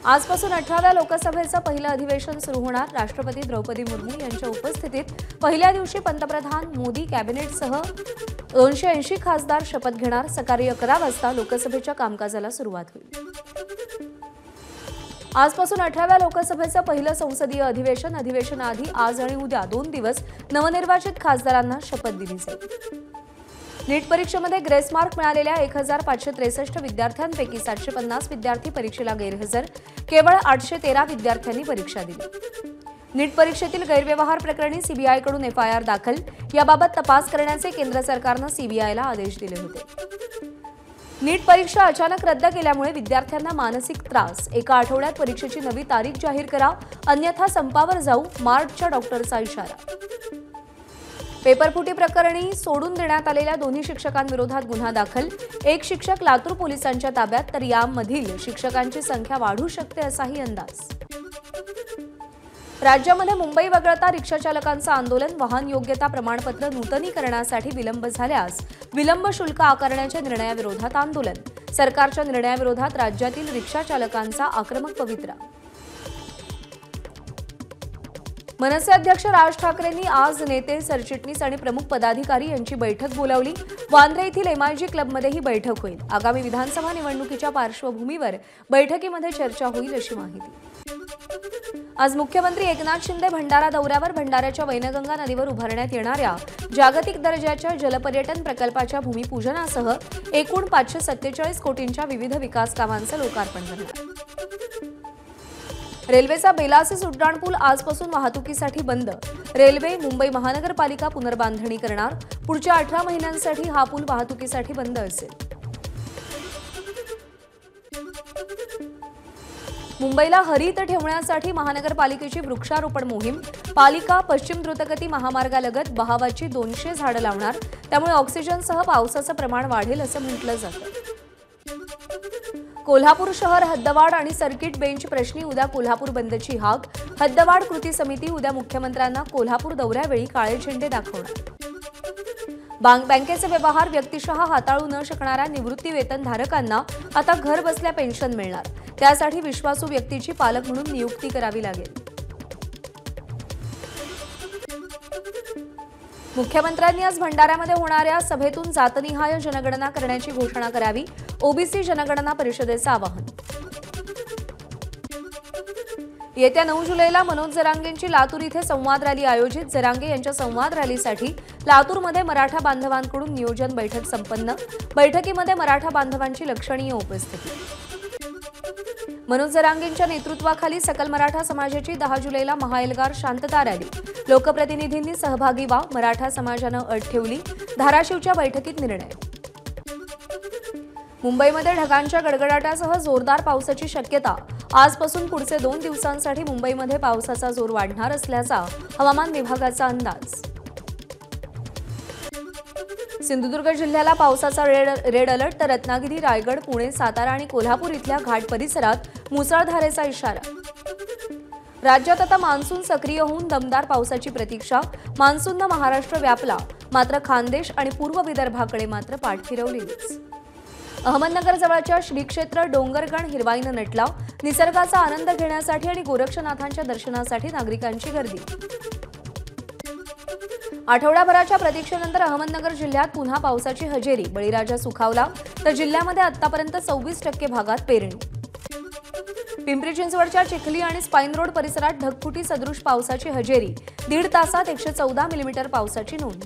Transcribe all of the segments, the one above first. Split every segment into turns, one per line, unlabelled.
आजपासून 18व्या लोकसभेचं पहिलं अधिवेशन सुरू होणार। राष्ट्रपती द्रौपदी मुर्मू यांच्या उपस्थितीत पहिल्या दिवशी पंतप्रधान मोदी कॅबिनेटसह 280 खासदार शपथ घेणार। सकाळी 11 वाजता लोकसभेच्या कामकाजाला सुरुवात होईल। आजपासून 18व्या लोकसभेचं पहिलं संसदीय अधिवेशनाआधी आज आणि उद्या 2 दिवस नवनिर्वाचित खासदारांना शपथ दिली जाईल। नीट परीक्षेमध्ये ग्रेस मार्क मिळालेल्या 1563 विद्यार्थ्यांपैकी 750 विद्यार्थी परीक्षेला गैरहजर, केवळ 813 विद्यार्थ्यांनी परीक्षा दिली। नीट परीक्षेतील गैरव्यवहार प्रकरणी सीबीआयकडून एफआयआर दाखल, याबाबत तपास करण्याचे केंद्र सरकारनं सीबीआयला आदेश दिले होते। नीट परीक्षा अचानक रद्द केल्यामुळे विद्यार्थ्यांना मानसिक त्रास, एका आठवड्यात परीक्षेची नवी तारीख जाहीर करा, अन्यथा संपावर जाऊ, मार्चच्या डॉक्टरचा इशारा। पेपरफुटी प्रकरणी सोडून देण्यात आलेल्या दोन्ही शिक्षकांविरोधात गुन्हा दाखल, एक शिक्षक लातूर पोलिसांच्या ताब्यात, तर यामधील शिक्षकांची संख्या वाढू शकते असाही अंदाज। राज्यामध्ये मुंबई वगळता रिक्षाचालकांचं आंदोलन, वाहन योग्यता प्रमाणपत्र नूतनीकरणासाठी विलंब झाल्यास विलंब शुल्क आकारण्याच्या निर्णयाविरोधात आंदोलन, सरकारच्या निर्णयाविरोधात राज्यातील रिक्षाचालकांचा आक्रमक पवित्रा। मनसे अध्यक्ष राज ठाकरेंनी आज नेते, सरचिटणीस आणि प्रमुख पदाधिकारी यांची बैठक बोलावली। वांद्रे येथील एमआयजी क्लबमध्ये ही बैठक होईल। आगामी विधानसभा निवडणुकीच्या पार्श्वभूमीवर बैठकीमध्ये चर्चा होईल अशी माहिती। आज मुख्यमंत्री एकनाथ शिंदे भंडारा दौऱ्यावर, भंडाऱ्याच्या वैनगंगा नदीवर उभारण्यात येणाऱ्या जागतिक दर्जाच्या जलपर्यटन प्रकल्पाच्या भूमिपूजनासह एकूण 547 कोटींच्या विविध विकास कामांचं लोकार्पण करणार। रेल्वेचा बेलासी उड्डाणपूल आजपासून वाहतुकीसाठी बंद, रेल्वे मुंबई महानगरपालिका पुनर्बांधणी करणार। पुढच्या 18 महिन्यांसाठी हा पूल वाहतुकीसाठी बंद असेल। मुंबईला हरित ठेवण्यासाठी महानगरपालिकेची वृक्षारोपण मोहीम, पालिका पश्चिम द्रुतगती महामार्गालगत बहावाची 200 झाडं लावणार, त्यामुळे ऑक्सिजनसह पावसाचं प्रमाण वाढेल असं म्हटलं जातं। कोल्हापूर शहर हद्दवाढ आणि सर्किट बेंच प्रश्नी उद्या कोल्हापूर बंदची हाक, हद्दवाढ कृती समिती उद्या मुख्यमंत्र्यांना कोल्हापूर दौऱ्यावेळी काळे झेंडे दाखवणार। बँकेचे व्यवहार व्यक्तिशः हाताळू न शकणाऱ्या निवृत्ती वेतनधारकांना आता घर बसल्या पेन्शन मिळणार, त्यासाठी विश्वासू व्यक्तीची पालक म्हणून नियुक्ती करावी लागेल। मुख्यमंत्र्यांनी आज भंडाऱ्यामध्ये होणाऱ्या सभेतून जातनिहाय जनगणना करण्याची घोषणा करावी, ओबीसी जनगणना परिषदेचं आवाहन। येत्या 9 जुलैला मनोज जरांगेंची लातूर इथे संवाद रॅली आयोजित, जरांगे यांच्या संवाद रॅलीसाठी लातूरमध्ये मराठा बांधवांकडून नियोजन बैठक संपन्न, बैठकीमध्ये मराठा बांधवांची लक्षणीय उपस्थिती। मनोज जरांगेंच्या नेतृत्वाखाली सकल मराठा समाजाची 10 जुलैला महाएल्गार शांतता रॅली, लोकप्रतिनिधींनी सहभागी व्हा, मराठा समाजानं अट ठेवली, धाराशिवच्या बैठकीत निर्णय। मुंबईमध्ये ढगांच्या गडगडाटासह जोरदार पावसाची शक्यता, आजपासून पुढचे 2 दिवसांसाठी मुंबईमध्ये पावसाचा जोर वाढणार असल्याचा हवामान विभागाचा अंदाज। सिंधुदुर्ग जिल्ह्याला पावसाचा रेड अलर्ट, तर रत्नागिरी, रायगड, पुणे, सातारा आणि कोल्हापूर इथल्या घाट परिसरात मुसळधारेचा इशारा। राज्यात आता मान्सून सक्रिय होऊन दमदार पावसाची प्रतीक्षा, मान्सूननं महाराष्ट्र व्यापला, मात्र खानदेश आणि पूर्व विदर्भाकडे मात्र पाठ फिरवलीच। अहमदनगर जवळच्या श्री क्षेत्र डोंगरगण हिरवाईनं नटला, निसर्गाचा आनंद घेण्यासाठी आणि गोरक्षनाथांच्या दर्शनासाठी नागरिकांची गर्दी। आठवड्याभराच्या प्रतीक्षेनंतर अहमदनगर जिल्ह्यात पुन्हा पावसाची हजेरी, बळीराजा सुखावला, तर जिल्ह्यामध्ये आतापर्यंत 26% भागात पेरणी। पिंपरी चिंचवडच्या चिखली आणि स्पाईन रोड परिसरात ढगफुटी सदृश पावसाची हजेरी, 1.5 तासात 114 मिलीमीटर पावसाची नोंद।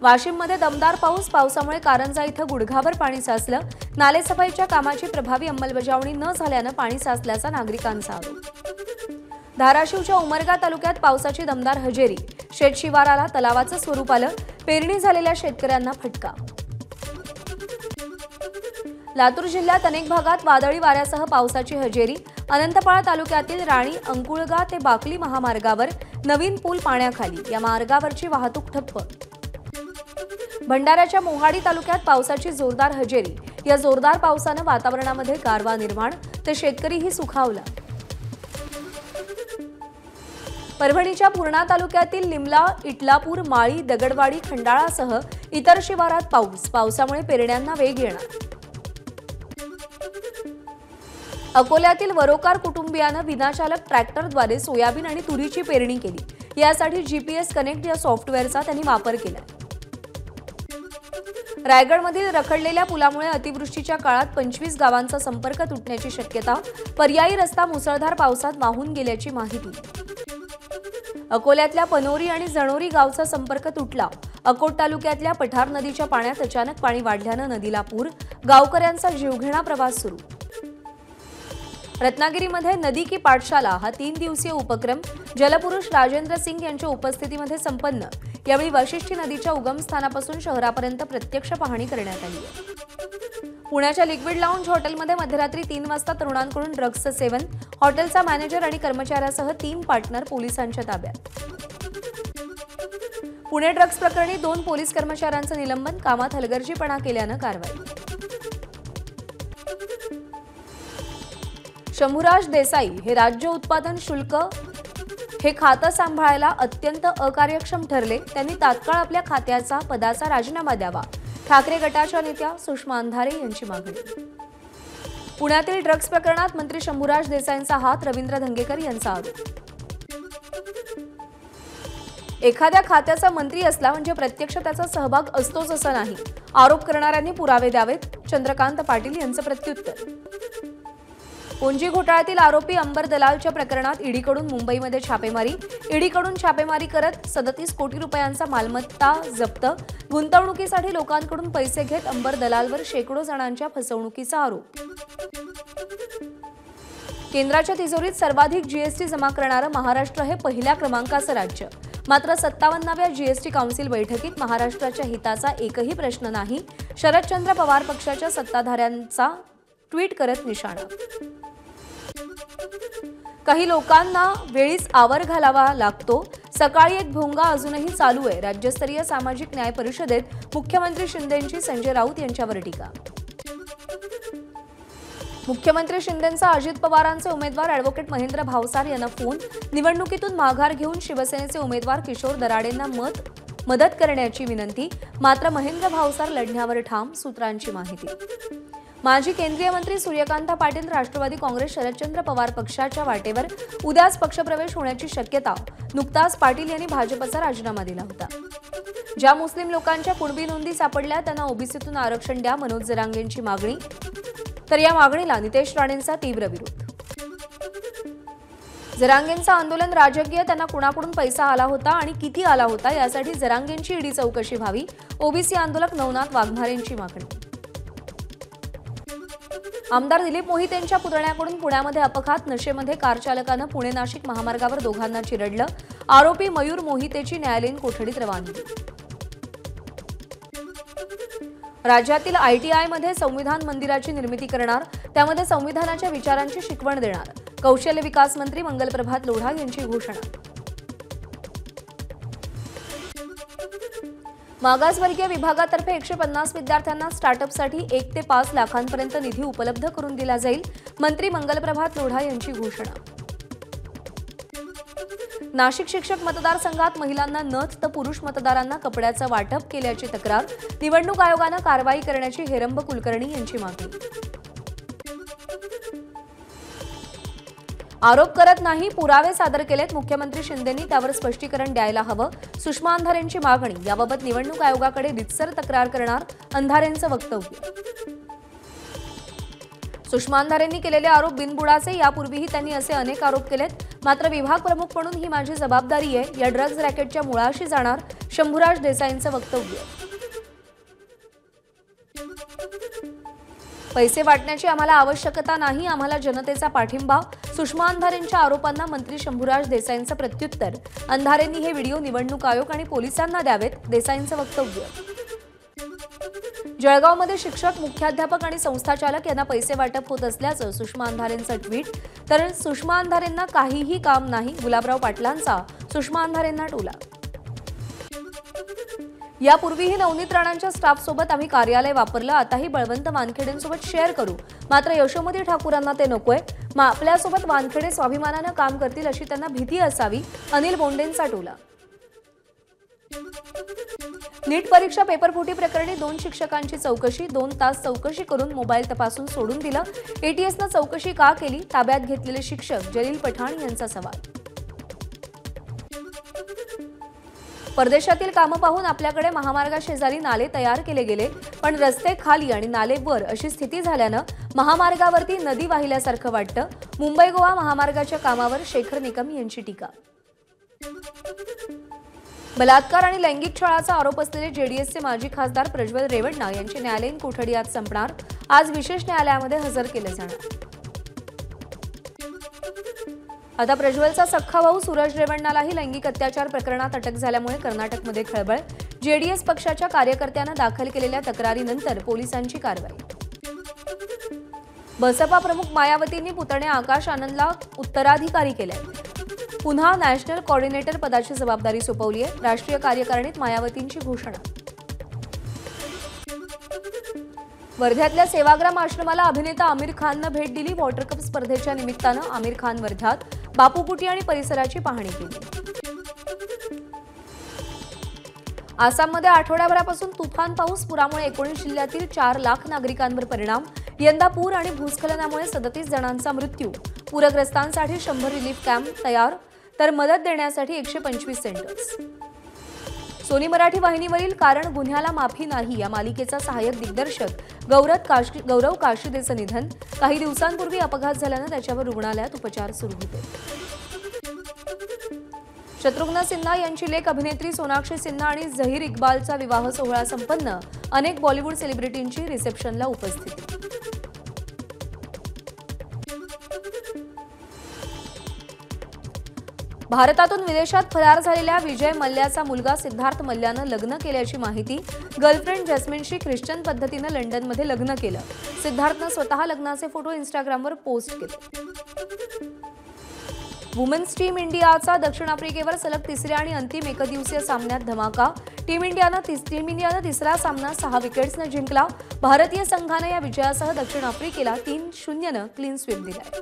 वाशिममध्ये दमदार पाऊस, पावसामुळे कारंजा इथं गुडघाभर पाणी साचलं, नालेसफाईच्या कामाची प्रभावी अंमलबजावणी न झाल्यानं पाणी साचल्याचा नागरिकांचा आरोप। धाराशिवच्या उमरगा तालुक्यात पावसाची दमदार हजेरी, शेतशिवाराला तलावाचं स्वरूप आलं, पेरणी झालेल्या शेतकऱ्यांना फटका। लातूर जिल्ह्यात अनेक भागात वादळी वाऱ्यासह पावसाची हजेरी, अनंतपाळ तालुक्यातील राणी अंकुळगा ते बाकली महामार्गावर नवीन पूल पाण्याखाली, या मार्गावरची वाहतूक ठप्प। भंडाऱ्याच्या मोहाडी तालुक्यात पावसाची जोरदार हजेरी, या जोरदार पावसानं वातावरणामध्ये गारवा निर्माण, तर शेतकरीही सुखावला। परभणीच्या पूर्णा तालुक्यातील लिमला, इटलापूर, माळी, दगडवाडी, खंडाळासह इतर शिवारात पाऊस, पावसामुळे पेरण्यांना वेग येणार। अकोल्यातील वरोकार कुटुंबियानं विनाचालक ट्रॅक्टरद्वारे सोयाबीन आणि तुरीची पेरणी केली। यासाठी जीपीएस कनेक्ट या सॉफ्टवेअरचा त्यांनी वापर केला। रायगडमधील रखडलेल्या पुलामुळे अतिवृष्टीच्या काळात 25 गावांचा संपर्क तुटण्याची शक्यता। पर्यायी रस्ता मुसळधार पावसात वाहून गेल्याची माहिती। अकोल्यातल्या पनोरी आणि जणोरी गावचा संपर्क तुटला। अकोट तालुक्यातल्या पठार नदीच्या पाण्यात अचानक पाणी वाढल्यानं नदीला पूर। गावकऱ्यांचा जीवघेणा प्रवास सुरू। रत्नागिरीमध्ये नदी की पाठशाला हा 3 दिवसीय उपक्रम जलपुरुष राजेंद्र सिंग यांच्या उपस्थितीमध्ये संपन्न। यावेळी वाशिष्ठी नदीच्या उगमस्थानापासून शहरापर्यंत प्रत्यक्ष पाहणी करण्यात आली। पुण्याच्या लिक्विड लाऊंज हॉटेलमध्ये मध्यरात्री 3 वाजता तरुणांकडून ड्रग्सचं सेवन। हॉटेलचा मॅनेजर आणि कर्मचाऱ्यासह 3 पार्टनर पोलिसांच्या ताब्यात। पुणे ड्रग्स प्रकरणी 2 पोलीस कर्मचाऱ्यांचं निलंबन। कामात हलगर्जीपणा केल्यानं कारवाई। शंभूराज देसाई हे राज्य उत्पादन शुल्क हे खातं सांभाळायला अत्यंत अकार्यक्षम ठरले। त्यांनी तात्काळ आपल्या खात्याचा पदाचा राजीनामा द्यावा। ठाकरे गटाच्या नेत्या सुषमा अंधारे यांची मागणी। पुण्यातील ड्रग्स प्रकरणात मंत्री शंभूराज देसाईंचा हात, रवींद्र धंगेकर यांचा आरोप। एखाद्या खात्याचा मंत्री असला म्हणजे प्रत्यक्ष त्याचा सहभाग असतोच असं नाही। आरोप करणाऱ्यांनी पुरावे द्यावेत। चंद्रकांत पाटील यांचं प्रत्युत्तर। पोंजी घोटाळ्यातील आरोपी अंबर दलालच्या प्रकरणात ईडीकडून मुंबईमध्ये छापेमारी। ईडीकडून छापेमारी करत 37 कोटी रुपयांचा मालमत्ता जप्त। गुंतवणुकीसाठी लोकांकडून पैसे घेत अंबर दलालवर शेकडो जणांच्या फसवणुकीचा आरोप। केंद्राच्या तिजोरीत सर्वाधिक जीएसटी जमा करणारं महाराष्ट्र हे पहिल्या क्रमांकाचं राज्य। मात्र 57व्या जीएसटी काउन्सिल बैठकीत महाराष्ट्राच्या हिताचा एकही प्रश्न नाही। शरदचंद्र पवार पक्षाच्या सत्ताधाऱ्यांचा ट्विट करत निशाणा। काही लोकांना वेळीच आवर घालावा लागतो। सकाळी एक भोंगा अजूनही चालू आहे। राज्यस्तरीय सामाजिक न्याय परिषदेत मुख्यमंत्री शिंदेंची संजय राऊत यांच्यावर टीका। मुख्यमंत्री शिंदेंचा अजित पवारांचे उमेदवार ॲडव्होकेट महेंद्र भावसार यांना फोन। निवडणुकीतून माघार घेऊन शिवसेनेचे उमेदवार किशोर दराडेंना मदत करण्याची विनंती। मात्र महेंद्र भावसार लढण्यावर ठाम, सूत्रांची माहिती। माजी केंद्रीय मंत्री सूर्यकांत पाटील राष्ट्रवादी काँग्रेस शरदचंद्र पवार पक्षाच्या वाटेवर। उद्याच पक्षप्रवेश होण्याची शक्यता। नुकताच पाटील यांनी भाजपचा राजीनामा दिला होता। ज्या मुस्लिम लोकांच्या कुणबी नोंदी सापडल्या त्यांना ओबीसीतून आरक्षण द्या, मनोज जरांगेंची मागणी। तर या मागणीला नितेश राणेंचा तीव्र विरोध। जरांगेंचं आंदोलन राजकीय, त्यांना कुणाकडून पैसा आला होता आणि किती आला होता यासाठी जरांगेंची ईडी चौकशी व्हावी। ओबीसी आंदोलक नवनाथ वाघमारेंची मागणी। आमदार दिलीप मोहिते यांच्या पुतण्याकडून पुण्यामध्ये अपघात। नशेमध्ये कार चालकानं पुणे नाशिक महामार्गावर दोघांना चिरडलं। आरोपी मयूर मोहितेची न्यायालयीन कोठडीत रवानगी। राज्यातील आयटीआयमध्ये संविधान मंदिराची निर्मिती करणार। त्यामध्ये संविधानाच्या विचारांची शिकवण देणार। कौशल्य विकास मंत्री मंगलप्रभात लोढा यांची घोषणा। मागासवर्गीय विभागातर्फे 150 विद्यार्थ्यांना स्टार्टअपसाठी 1 ते 5 लाखांपर्यंत निधी उपलब्ध करून दिला जाईल। मंत्री मंगलप्रभात लोढा यांची घोषणा। नाशिक शिक्षक मतदारसंघात महिलांना नथ तर पुरुष मतदारांना कपड्याचं वाटप केल्याची तक्रार। निवडणूक आयोगानं कारवाई करण्याची हेरंब कुलकर्णी यांची मागणी। आरोप करत नाही, पुरावे सादर केलेत। मुख्यमंत्री शिंदेंनी त्यावर स्पष्टीकरण द्यायला हवं। सुषमा अंधारेंची मागणी। याबाबत निवडणूक आयोगाकडे रितसर तक्रार करणार, अंधारेंचं वक्तव्य। सुषमा अंधारेंनी केलेले आरोप बिनबुडाचे। यापूर्वीही त्यांनी असे अनेक आरोप केलेत। मात्र विभाग प्रमुख म्हणून ही माझी जबाबदारी आहे। या ड्रग्ज रॅकेटच्या मुळाशी जाणार, शंभूराज देसाईंचं वक्तव्य। पैसे वाटण्याची आम्हाला आवश्यकता नाही, आम्हाला जनतेचा पाठिंबा। सुषमा अंधारेंच्या आरोपांना मंत्री शंभूराज देसाईंचं प्रत्युत्तर। अंधारेंनी हे व्हिडिओ निवडणूक आयोग आणि पोलिसांना द्यावेत, देसाईंचं वक्तव्य। जळगावमध्ये शिक्षक, मुख्याध्यापक आणि संस्थाचालक यांना पैसे वाटप होत असल्याचं सुषमा अंधारेंचं ट्विट। तर सुषमा अंधारेंना काहीही काम नाही, गुलाबराव पाटलांचा सुषमा अंधारेंना टोला। यापूर्वीही नवनीत राणांच्या स्टाफसोबत आम्ही कार्यालय वापरलं, आताही बळवंत वानखेडेंसोबत शेअर करू। मात्र यशोमती ठाकूरांना ते नकोय। आपल्यासोबत वानखेडे स्वाभिमानानं काम करतील अशी त्यांना भीती असावी, अनिल बोंडेंचा टोला। नीट परीक्षा पेपरफुटी प्रकरणी 2 शिक्षकांची चौकशी, 2 तास चौकशी करून मोबाईल तपासून सोडून दिलं. एटीएसनं चौकशी का केली? ताब्यात घेतलेले शिक्षक जलील पठाण यांचा सवाल. परदेशातील कामं पाहून आपल्याकडे महामार्गाशेजारी नाले तयार केले गेले, पण रस्ते खाली आणि नाले वर अशी स्थिती झाल्यानं महामार्गावरती नदी वाहिल्यासारखं वाटतं. मुंबई गोवा महामार्गाच्या कामावर शेखर निकम यांची टीका. बलात्कार आणि लैंगिक छळाचा आरोप असलेले जेडीएसचे माजी खासदार प्रज्वल रेवण्णा यांची न्यायालयीन कोठडी आज संपणार. आज विशेष न्यायालयामध्ये हजर केले जाणार. आता प्रज्वलचा सख्खा भाऊ सूरज रेवण्णालाही लैंगिक अत्याचार प्रकरणात अटक झाल्यामुळे कर्नाटकमध्ये खळबळ. जेडीएस पक्षाच्या कार्यकर्त्यानं दाखल केलेल्या तक्रारीनंतर पोलिसांची कारवाई. बसपा प्रमुख मायावतींनी पुतण्या आकाश आनंदला उत्तराधिकारी केलंय. पुन्हा नॅशनल कोऑर्डिनेटर पदाची जबाबदारी सोपवली आहे. राष्ट्रीय कार्यकारिणीत मायावतींची घोषणा. वर्ध्यातल्या सेवाग्राम आश्रमाला अभिनेता आमिर खाननं भेट दिली. वॉटर कप स्पर्धेच्या निमित्तानं आमिर खान वर्ध्यात बापूकुटी आणि परिसराची पाहणी केली. आसाममध्ये आठवड्याभरापासून तुफान पाऊस. पुरामुळे 19 जिल्ह्यातील 4 लाख नागरिकांवर परिणाम. यंदा पूर आणि भूस्खलनामुळे 37 जणांचा मृत्यू. पूरग्रस्तांसाठी 100 रिलीफ कॅम्प तयार, तर मदत देण्यासाठी 125 सेंटर्स. सोनी मराठी वाहिनीवरील कारण गुन्ह्याला माफी नाही या मालिकेचा सहाय्यक दिग्दर्शक गौरव काशीदेचं निधन. काही दिवसांपूर्वी अपघात झाल्यानं त्याच्यावर रुग्णालयात उपचार सुरू होते. शत्रुघ्न सिन्हा यांची लेक अभिनेत्री सोनाक्षी सिन्हा आणि झहीर इक्बालचा विवाह सोहळा संपन्न. अनेक बॉलिवूड सेलिब्रिटींची रिसेप्शनला उपस्थिती. भारतातून विदेशात फरार झालेल्या विजय मल्ल्याचा मुलगा सिद्धार्थ मल्ल्यानं लग्न केल्याची माहिती. गर्लफ्रेंड जस्मिनशी ख्रिश्चन पद्धतीनं लंडनमध्ये लग्न केलं. सिद्धार्थनं स्वतः लग्नाचे फोटो इंस्टाग्रामवर पोस्ट केले. वुमेन्स टीम इंडियाचा दक्षिण आफ्रिकेवर सलग तिसऱ्या आणि अंतिम एकदिवसीय सामन्यात धमाका. टीम इंडियानं तिसरा सामना 6 विकेट्सनं जिंकला. भारतीय संघानं या विजयासह दक्षिण आफ्रिकेला 3-0नं क्लीन स्वीप दिलाय.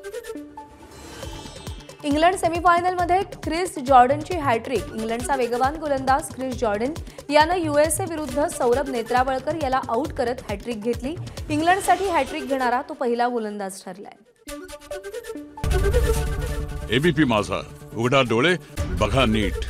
इंग्लंड सेमीफायनलमध्ये ख्रिस जॉर्डनची हॅट्रिक. इंग्लंडचा वेगवान गोलंदाज ख्रिस जॉर्डन यानं यूएसए विरुद्ध सौरभ नेत्रावळकर याला आऊट करत हॅट्रिक घेतली. इंग्लंडसाठी हॅट्रिक घेणारा तो पहिला गोलंदाज ठरलाय.
एबीपी माझा, उघडा डोळे बघा नीट.